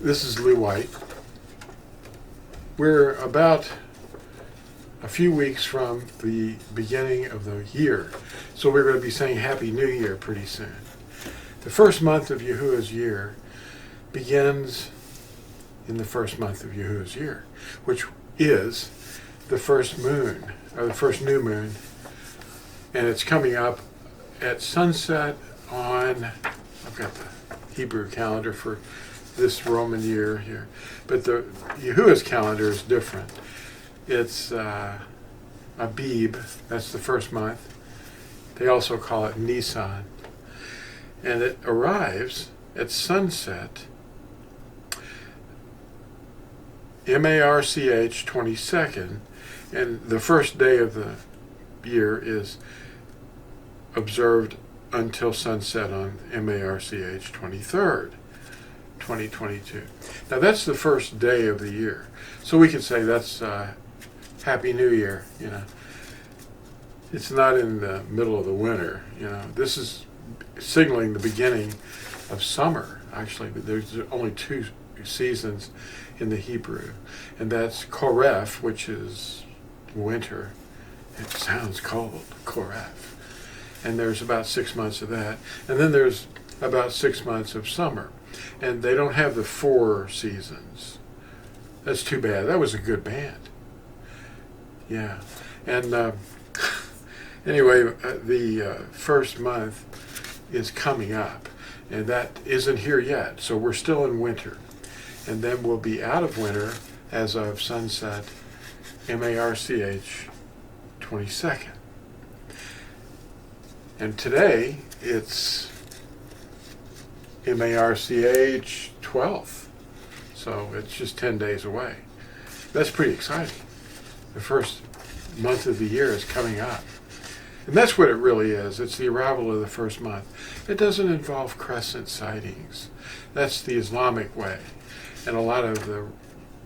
This is Lew White. We're about a few weeks from the beginning of the year, so we're going to be saying Happy New Year pretty soon. The first month of Yahuah's year begins in the first month of Yahuah's year, which is the first moon, or the first new moon, and it's coming up at sunset on, I've got the Hebrew calendar for this Roman year here, but the Yahuah's calendar is different. It's Abib, that's the first month. They also call it Nisan, and it arrives at sunset, March 22nd, and the first day of the year is observed until sunset on March 23rd, 2022. Now that's the first day of the year. So we could say that's Happy New Year, you know. It's not in the middle of the winter, you know. This is signaling the beginning of summer, actually. But there's only two seasons in the Hebrew, and that's Koref, which is winter. It sounds cold, Koref. And there's about 6 months of that. And then there's about 6 months of summer. And they don't have the 4 seasons. That's too bad. That was a good band. Yeah. And anyway, the first month is coming up. And that isn't here yet. So we're still in winter. And then we'll be out of winter as of sunset, March 22nd. And today, it's March 12th. So it's just 10 days away. That's pretty exciting. The first month of the year is coming up. And that's what it really is. It's the arrival of the first month. It doesn't involve crescent sightings. That's the Islamic way. And a lot of the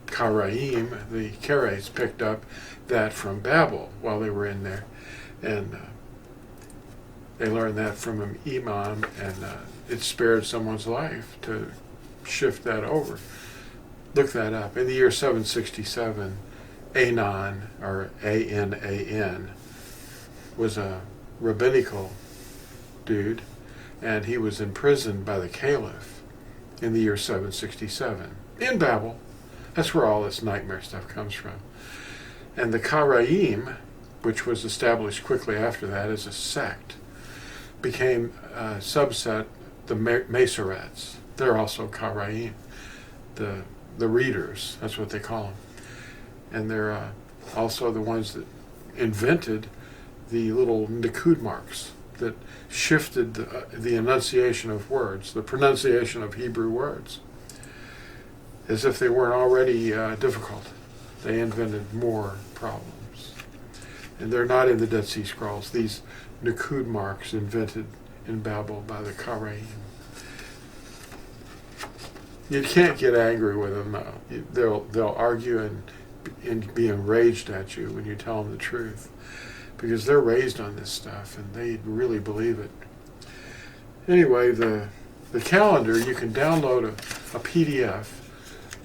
Karaim, the Karaites, picked up that from Babel while they were in there. And they learned that from an imam, and it spared someone's life to shift that over. Look that up. In the year 767, Anan, or A-N-A-N, was a rabbinical dude, and he was imprisoned by the caliph in the year 767 in Babel. That's where all this nightmare stuff comes from. And the Karaim, which was established quickly after that as a sect, became a subset, the Masorets. They're also Karaim, the readers, that's what they call them. And they're also the ones that invented the little Nikud marks that shifted the enunciation of words, the pronunciation of Hebrew words, as if they weren't already difficult. They invented more problems. And they're not in the Dead Sea Scrolls. These Nikud marks invented in Babel by the Karaim. You can't get angry with them, though. They'll argue and be enraged at you when you tell them the truth, because they're raised on this stuff and they really believe it. Anyway, the calendar, you can download a PDF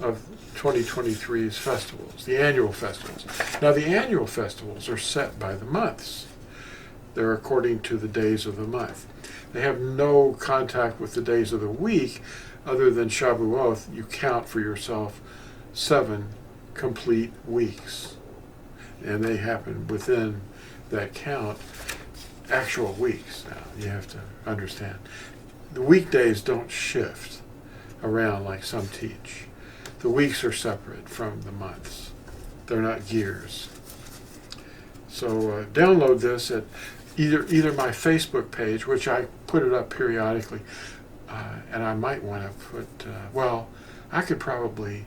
of 2023's festivals, the annual festivals. Now, the annual festivals are set by the months. They're according to the days of the month. They have no contact with the days of the week other than Shavuot. You count for yourself 7 complete weeks. And they happen within that count, actual weeks. Now, you have to understand. The weekdays don't shift around like some teach. The weeks are separate from the months. They're not years. So download this at either my Facebook page, which I put it up periodically, and I might want to put, I could probably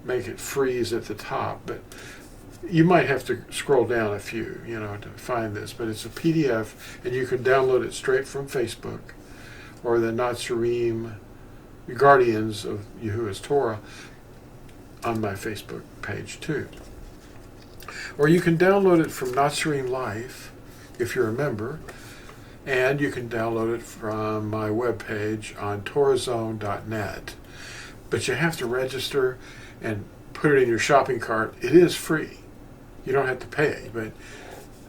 make it freeze at the top, but you might have to scroll down a few, to find this. But it's a PDF, and you can download it straight from Facebook, or the Natsarim, Guardians of Yahuah's Torah, on my Facebook page too. Or you can download it from Natsarim Life, if you're a member, and you can download it from my webpage on TorahZone.net. but you have to register and put it in your shopping cart. It is free. You don't have to pay, but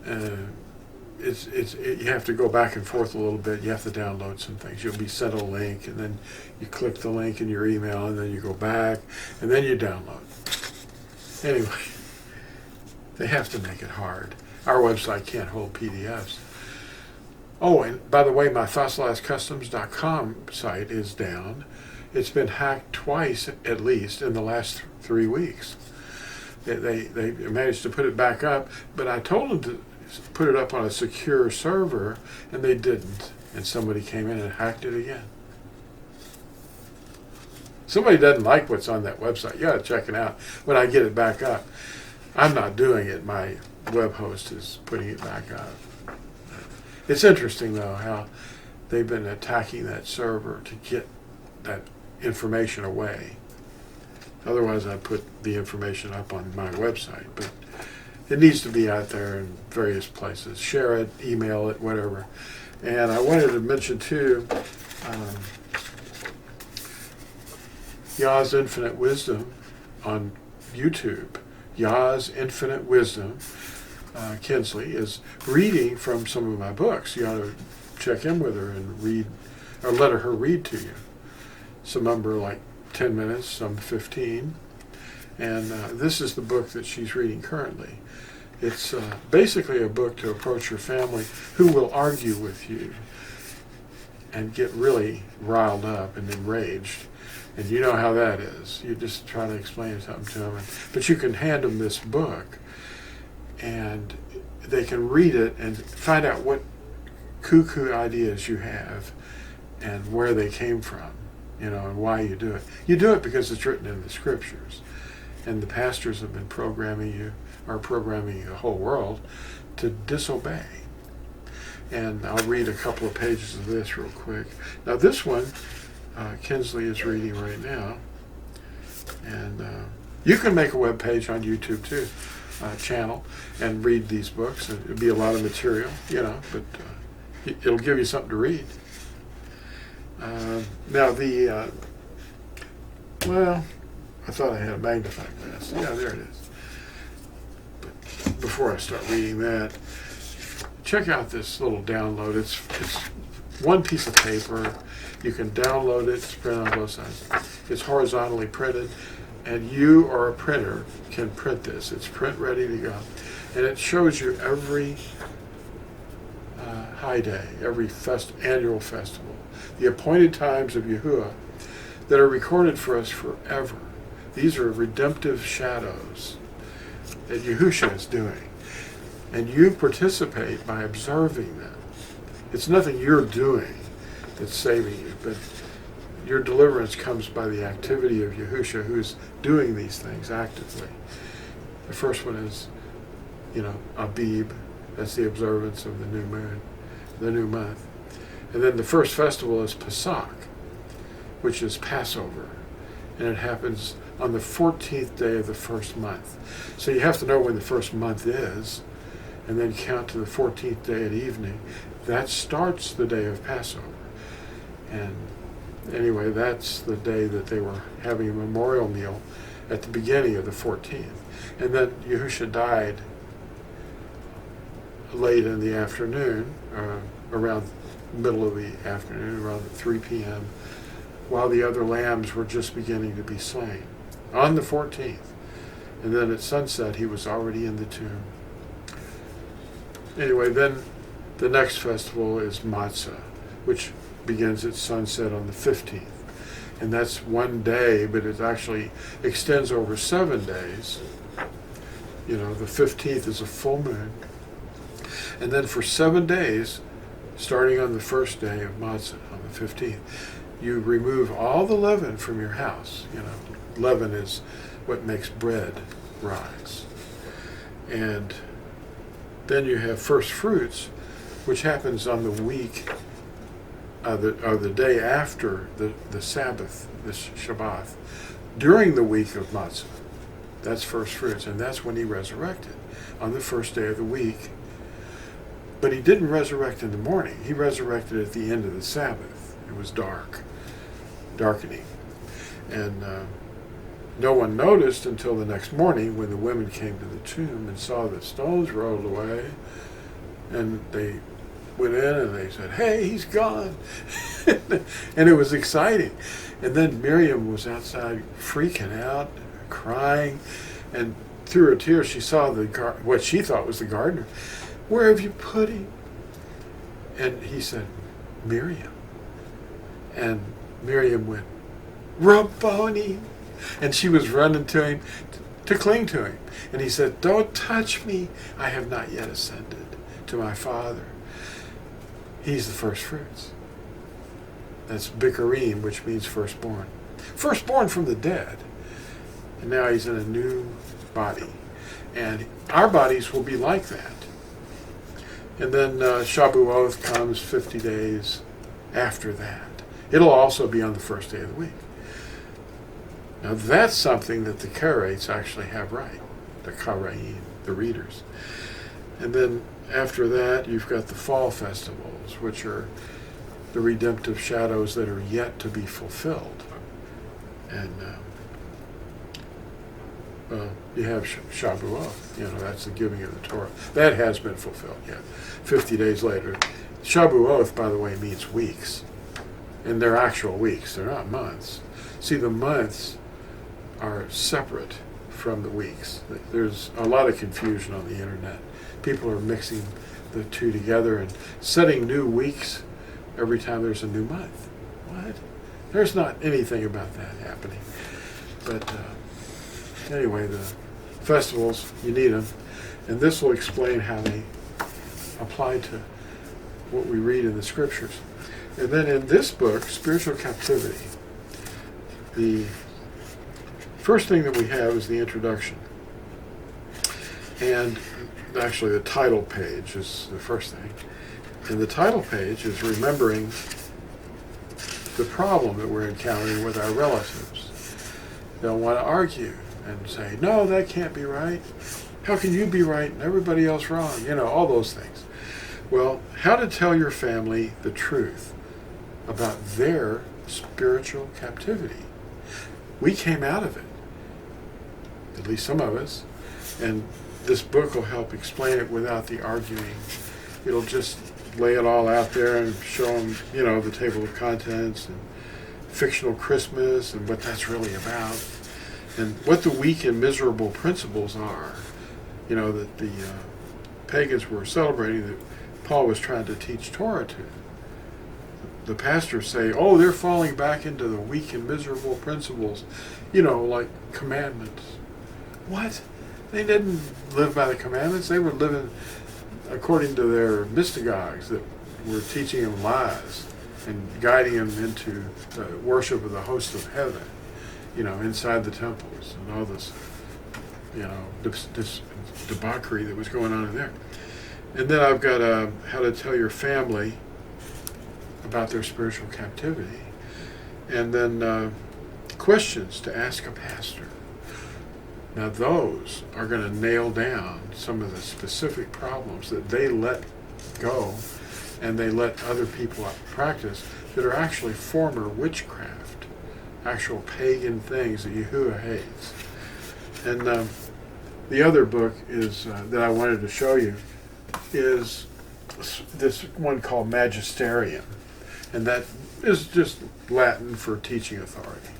you have to go back and forth a little bit. You have to download some things. You'll be sent a link, and then you click the link in your email, and then you go back, and then you download. Anyway, they have to make it hard. Our website can't hold PDFs. Oh, and by the way, my fossilizedcustoms.com site is down. It's been hacked twice, at least, in the last 3 weeks. They managed to put it back up, but I told them to put it up on a secure server, and they didn't. And somebody came in and hacked it again. Somebody doesn't like what's on that website. You got to check it out when I get it back up. I'm not doing it. My web host is putting it back up. It's interesting, though, how they've been attacking that server to get that information away. Otherwise, I'd put the information up on my website. But it needs to be out there in various places. Share it, email it, whatever. And I wanted to mention, too, Yah's Infinite Wisdom on YouTube. Yah's Infinite Wisdom. Kinsley is reading from some of my books. You ought to check in with her and read, or let her read to you. Some of them are like 10 minutes, some 15. And this is the book that she's reading currently. It's basically a book to approach your family who will argue with you and get really riled up and enraged. And you know how that is. You just try to explain something to them. But you can hand them this book, and they can read it and find out what cuckoo ideas you have and where they came from, and why you do it. You do it because it's written in the scriptures. And the pastors have been programming the whole world to disobey. And I'll read a couple of pages of this real quick. Now this one, Kinsley is reading right now. And you can make a web page on YouTube too, channel, and read these books. And it'll be a lot of material, but it'll give you something to read. Now I thought I had a magnifying glass. Yeah, there it is. But before I start reading that, check out this little download. It's one piece of paper. You can download it. It's printed on both sides. It's horizontally printed, and you or a printer can print this. It's print ready to go. And it shows you every high day, every annual festival, the appointed times of Yahuah that are recorded for us forever. These are redemptive shadows that Yahusha is doing. And you participate by observing them. It's nothing you're doing that's saving you, but your deliverance comes by the activity of Yahusha, who's doing these things actively. The first one is, Abib. That's the observance of the new moon, the new month. And then the first festival is Pesach, which is Passover. And it happens on the 14th day of the first month. So you have to know when the first month is, and then count to the 14th day at evening. That starts the day of Passover. And anyway, that's the day that they were having a memorial meal at the beginning of the 14th. And then Yahusha died late in the afternoon, around middle of the afternoon, around 3 p.m., while the other lambs were just beginning to be slain, on the 14th. And then at sunset, he was already in the tomb. Anyway, then the next festival is Matzah, which begins at sunset on the 15th. And that's one day, but it actually extends over 7 days. The 15th is a full moon. And then for 7 days, starting on the first day of Matzah, on the 15th, you remove all the leaven from your house. Leaven is what makes bread rise. And then you have first fruits, which happens on the week, the day after the Sabbath, the Shabbat, during the week of Matzah. That's first fruits, and that's when he resurrected, on the first day of the week. But he didn't resurrect in the morning. He resurrected at the end of the Sabbath. It was darkening. And no one noticed until the next morning when the women came to the tomb and saw the stones rolled away. And they went in and they said, "Hey, he's gone." And it was exciting. And then Miriam was outside freaking out, crying, and through her tears she saw what she thought was the gardener. "Where have you put him?" And he said, "Miriam." And Miriam went, "Rabboni." And she was running to him to cling to him. And he said, "Don't touch me. I have not yet ascended to my Father." He's the first fruits. That's Bikurim, which means firstborn. Firstborn from the dead. And now he's in a new body. And our bodies will be like that. And then Shabuoth comes 50 days after that. It'll also be on the first day of the week. Now that's something that the Karates actually have right. The Karaim, the readers. And then after that, you've got the fall festivals, which are the redemptive shadows that are yet to be fulfilled. And you have Shabuoth, that's the giving of the Torah. That has been fulfilled, 50 days later. Shabuoth, by the way, means weeks. And they're actual weeks, they're not months. See, the months are separate from the weeks. There's a lot of confusion on the internet. People are mixing the two together and setting new weeks every time there's a new month. What? There's not anything about that happening. But anyway, the festivals, you need them. And this will explain how they apply to what we read in the scriptures. And then in this book, Spiritual Captivity, the first thing that we have is the introduction. And actually the title page is the first thing. And the title page is remembering the problem that we're encountering with our relatives. They'll want to argue and say, "No, that can't be right. How can you be right and everybody else wrong?" All those things. Well, how to tell your family the truth about their spiritual captivity. We came out of it, at least some of us, and this book will help explain it without the arguing. It'll just lay it all out there and show them, the table of contents and fictional Christmas and what that's really about, and what the weak and miserable principles are, that the pagans were celebrating, that Paul was trying to teach Torah to. The pastors say, "Oh, they're falling back into the weak and miserable principles, like commandments." What? They didn't live by the commandments. They were living according to their mystagogues that were teaching them lies and guiding them into the worship of the host of heaven, inside the temples and all this, this debauchery that was going on in there. And then I've got how to tell your family about their spiritual captivity. And then questions to ask a pastor. Now those are going to nail down some of the specific problems that they let go and they let other people practice that are actually former witchcraft, actual pagan things that Yahuah hates. And the other book is that I wanted to show you is this one called Magisterium, and that is just Latin for teaching authority.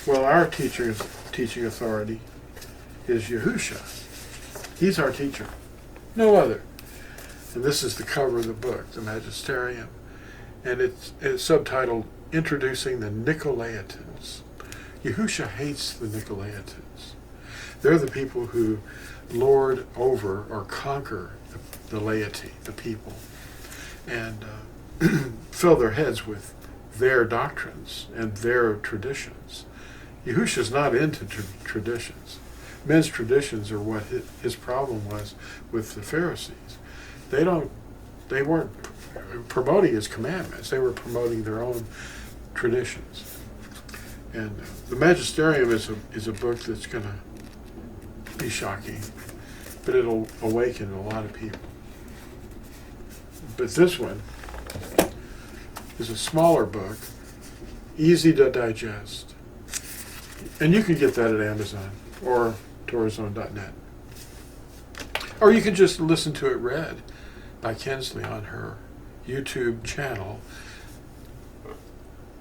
Well, our teaching authority is Yahusha. He's our teacher, no other. And this is the cover of the book, the Magisterium, and it's subtitled Introducing the Nicolaitans. Yahusha hates the Nicolaitans. They're the people who lord over or conquer the laity, the people, and fill their heads with their doctrines and their traditions. Yahusha's not into traditions. Men's traditions are what his problem was with the Pharisees. They weren't promoting his commandments. They were promoting their own traditions. And the Magisterium is a book that's going to be shocking, but it'll awaken a lot of people. But this one is a smaller book, easy to digest, And you can get that at Amazon or TorahZone.net. Or you can just listen to it read by Kinsley on her YouTube channel,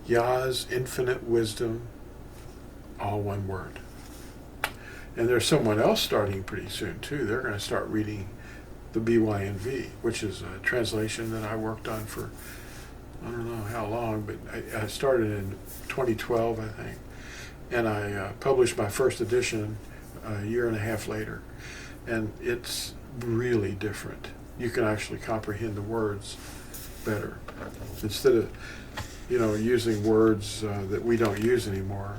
Yah's Infinite Wisdom, all one word. And there's someone else starting pretty soon too. They're going to start reading the BYNV, which is a translation that I worked on for I don't know how long, but I started in 2012, I think. And I published my first edition a year and a half later. And it's really different. You can actually comprehend the words better. Instead of, using words that we don't use anymore,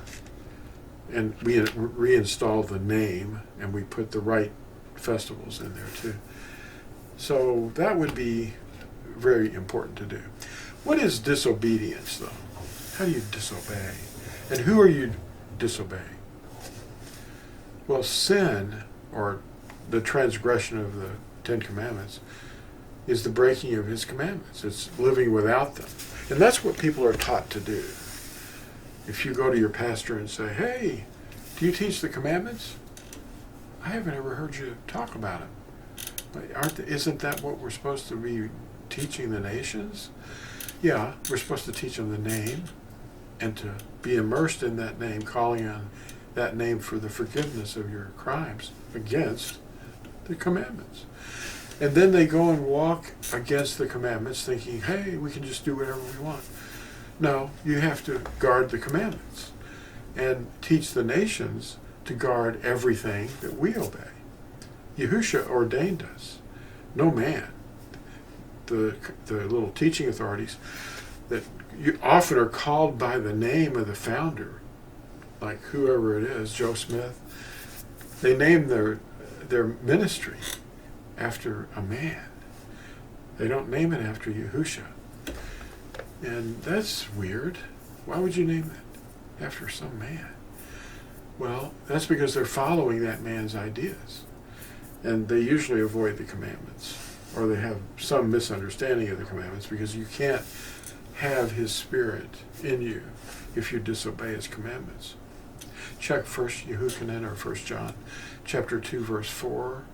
and we reinstall the name, and we put the right festivals in there too. So that would be very important to do. What is disobedience, though? How do you disobey? And who are you disobeying? Well, sin, or the transgression of the Ten Commandments, is the breaking of his commandments. It's living without them. And that's what people are taught to do. If you go to your pastor and say, hey, do you teach the commandments? I haven't ever heard you talk about them. Isn't that what we're supposed to be teaching the nations? Yeah, we're supposed to teach them the name and to be immersed in that name, calling on that name for the forgiveness of your crimes against the commandments. And then they go and walk against the commandments thinking, hey, we can just do whatever we want. No, you have to guard the commandments and teach the nations to guard everything that we obey. Yahusha ordained us, no man. The little teaching authorities that you often are called by the name of the founder, like whoever it is, Joe Smith, they name their ministry after a man. They don't name it after Yahusha. And that's weird. Why would you name it after some man? Well, that's because they're following that man's ideas. And they usually avoid the commandments, or they have some misunderstanding of the commandments, because you can't have his spirit in you if you disobey his commandments. Check 1 Yehukanan or 1 John chapter 2 verse 4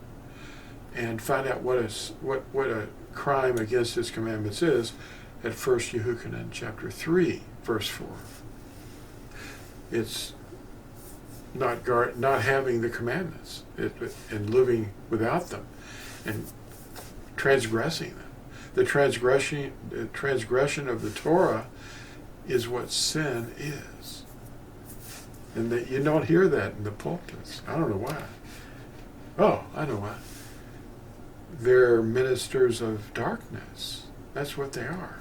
and find out what a crime against his commandments is at 1 Yehukanan chapter 3 verse 4. It's not having the commandments and living without them and transgressing them. The transgression of the Torah is what sin is. And that you don't hear that in the pulpits. I don't know why. Oh, I know why. They're ministers of darkness. That's what they are.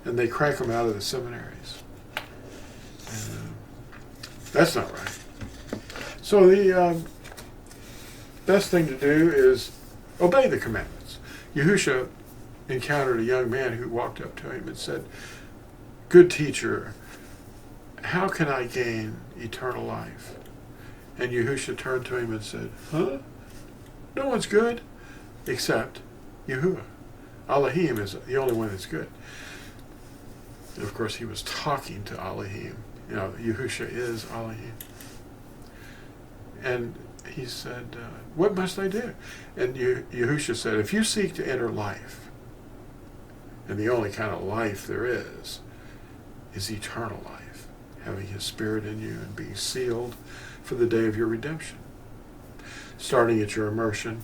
And they crank them out of the seminaries. And, that's not right. So the best thing to do is obey the commandments. Yahusha encountered a young man who walked up to him and said, "Good teacher, how can I gain eternal life?" And Yahusha turned to him and said, "Huh? No one's good except Yahuah. Elohim is the only one that's good." And of course, he was talking to Elohim. Yahusha is Elohim. And he said, "What must I do?" And Yahusha said, "If you seek to enter life, and the only kind of life there is eternal life, having his spirit in you and being sealed for the day of your redemption, starting at your immersion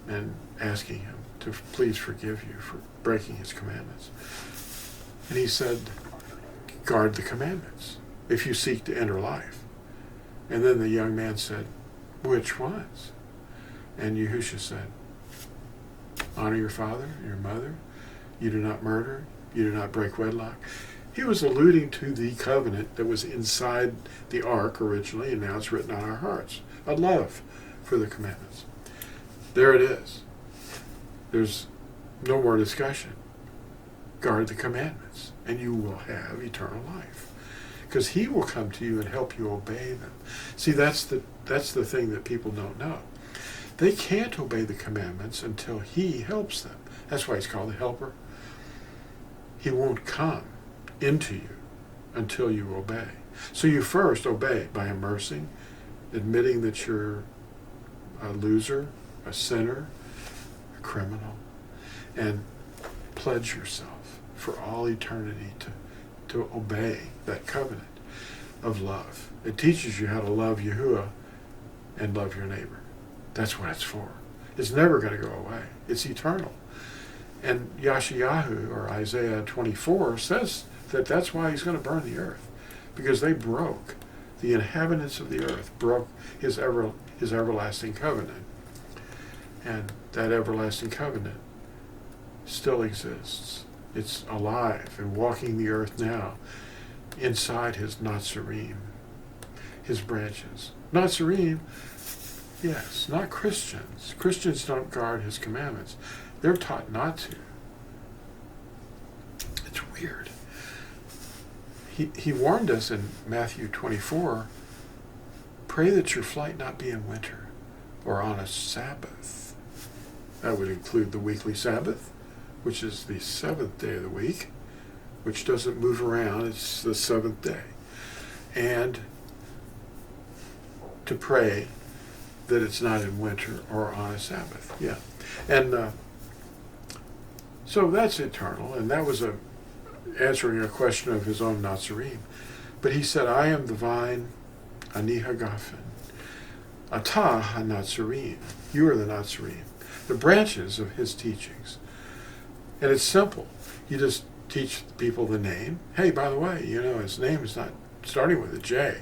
and asking him to please forgive you for breaking his commandments." And he said, "Guard the commandments if you seek to enter life." And then the young man said, "Which ones?" And Yahusha said, "Honor your father and your mother. You do not murder. You do not break wedlock." He was alluding to the covenant that was inside the ark originally, and now it's written on our hearts. A love for the commandments. There it is. There's no more discussion. Guard the commandments, and you will have eternal life. Because he will come to you and help you obey them. See, that's the thing that people don't know. They can't obey the commandments until he helps them. That's why he's called the helper. He won't come into you until you obey. So you first obey by immersing, admitting that you're a loser, a sinner, a criminal, and pledge yourself for all eternity to obey that covenant of love. It teaches you how to love Yahuah and love your neighbor. That's what it's for. It's never going to go away. It's eternal. And Yeshayahu, or Isaiah 24, says that that's why he's going to burn the earth, because they broke, the inhabitants of the earth broke his everlasting covenant. And that everlasting covenant still exists. It's alive and walking the earth now inside his Natsarim, his branches. Natsarim, yes, not Christians. Christians don't guard his commandments. They're taught not to. It's weird. He warned us in Matthew 24, pray that your flight not be in winter or on a Sabbath. That would include the weekly Sabbath, which is the seventh day of the week, which doesn't move around. It's the seventh day. And to pray that it's not in winter or on a Sabbath. Yeah. And so that's eternal, and that was answering a question of his own Natsarim. But he said, I am the vine, Ani Hagafen, Atah HaNatsarim. You are the Natsarim, the branches of his teachings. And it's simple. You just teach people the name. Hey, by the way, his name is not starting with a J.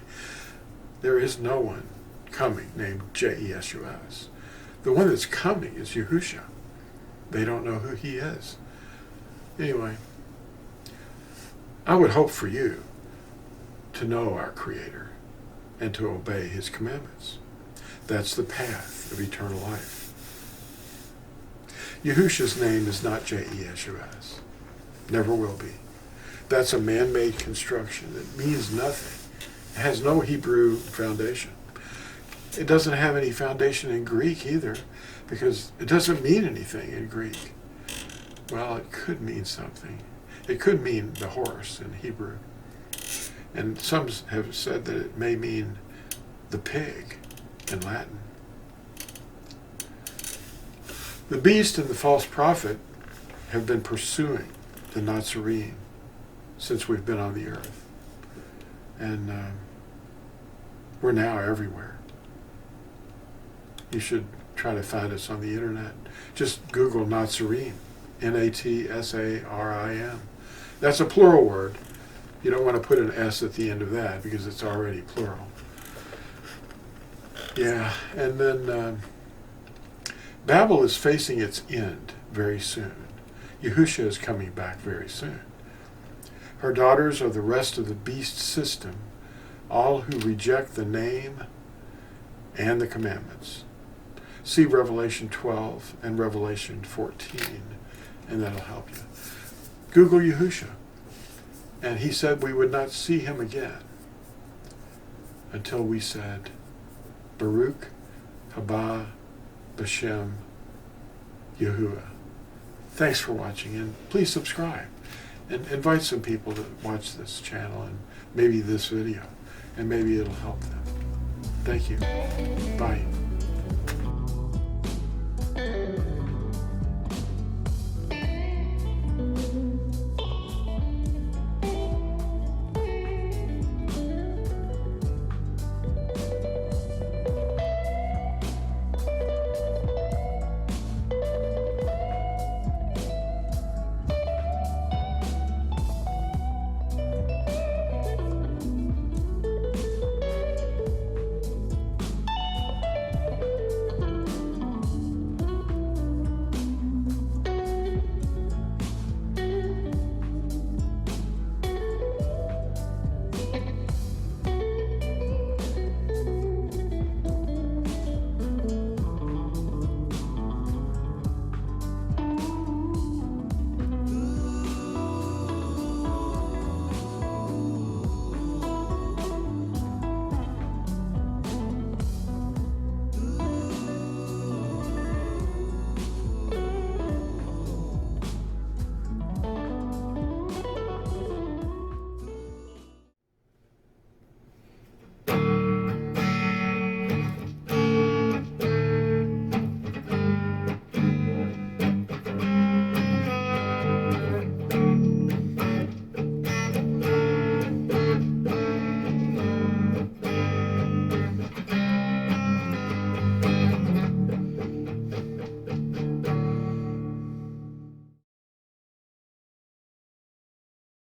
There is no one coming named J-E-S-U-S. The one that's coming is Yahusha. They don't know who he is. Anyway, I would hope for you to know our Creator and to obey his commandments. That's the path of eternal life. Yahusha's name is not J-E-S-U-S. Never will be. That's a man-made construction. It means nothing. It has no Hebrew foundation. It doesn't have any foundation in Greek either, because it doesn't mean anything in Greek. Well, it could mean something. It could mean the horse in Hebrew. And some have said that it may mean the pig in Latin. The beast and the false prophet have been pursuing the Natsarim since we've been on the earth. And we're now everywhere. You should try to find us on the internet. Just Google Natsarim, N-A-T-S-A-R-I-M. That's a plural word. You don't want to put an S at the end of that because it's already plural. Yeah, and then Babel is facing its end very soon. Yahusha is coming back very soon. Her daughters are the rest of the beast system, all who reject the name and the commandments. See Revelation 12 and Revelation 14, and that'll help you. Google Yahusha. And he said we would not see him again until we said, Baruch haba b'shem Yahuah. Thanks for watching, and please subscribe. And invite some people to watch this channel and maybe this video, and maybe it'll help them. Thank you. Bye.